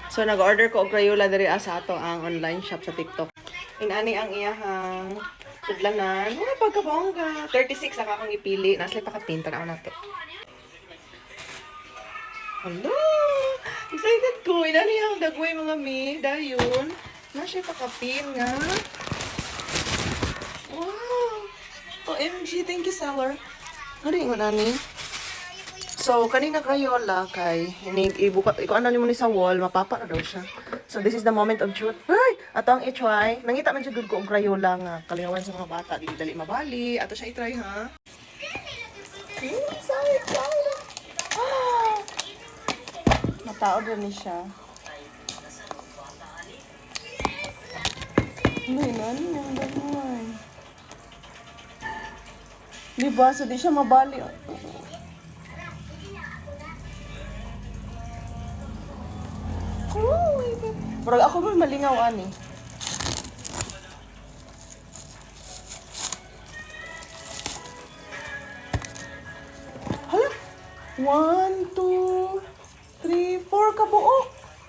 So, nag-order ko og Crayola diri sa ato ang online shop sa TikTok. Inani ang iyahang sudlanan. Oh, pagkabongga. 36 ako akong ipili. Naslay pa kapinta na nato. Hello! Excited ko. Inani ang dagway mga mi. Dayon. Naslay pa kapin nga. Wow! OMG, thank you, seller. Ano yung nani? So, kanina Crayola kay ibuka iko ano mo ni sa wall, mapapa na daw siya. So, this is the moment of truth. Ay, ato ang i-try. Nangita man jud ko og Crayola nga kalihawan sa mga bata, dili dali mabali. Ato siya i-try ha. So excited. Ah! Mataod rin siya. May nani yung dagmay. Diba? So, di siya mabali. Oh my God. Pero ako ba malingaw, ani? Hala? 1, 2, 3, 4 kabuo.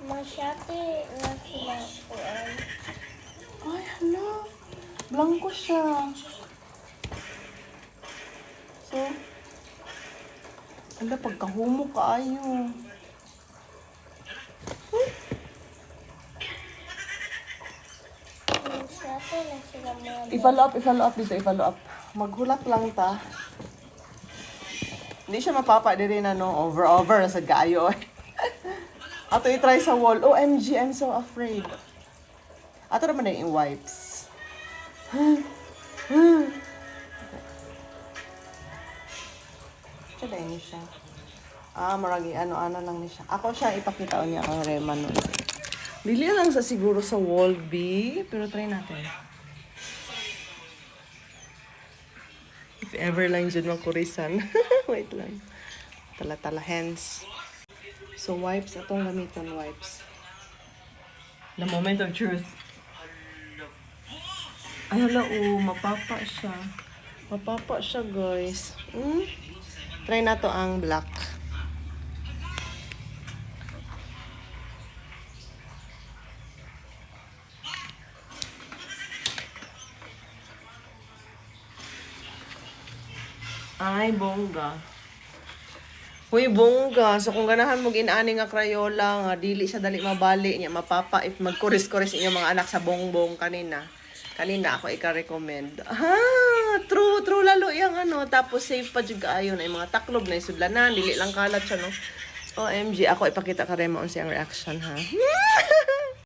Masyate na sila po. Ay, hala. Blanco siya. So, hala, pagkahumo kaayo. Masyate na sila mga I-follow up dito, i-follow up. Maghulat lang ta. Hindi siya mapapa din na no, over sa gayo. Ato i-try sa wall. OMG, I'm so afraid. Ato naman na yung wipes. Siya dahil siya. Maragi ano-ano lang ni siya. Ako siya ipakita niya ang rema nun. Dili lang sa siguro sa wall B, pero try natin. If ever lang dyan makurisan. Wait lang. Tala-tala hands. So wipes, atong gamitan wipes. The moment of truth. Ay hala, mapapa siya. Mapapa siya, guys. Try na to ang black. Ay, bongga. Uy, bongga. So, kung ganahan mo ginaani nga Crayola, nga dili siya dali mabali niya, mapapa, if magkuris-kuris inyo mga anak sa bongbong kanina. Kanina ako ika-recommend. True lalo yung ano. Tapos safe pa juga ayon ay mga taklob na isudlanan. Dili lang kalat siya, no? OMG, ako ipakita ka rin mo siyang reaction, ha?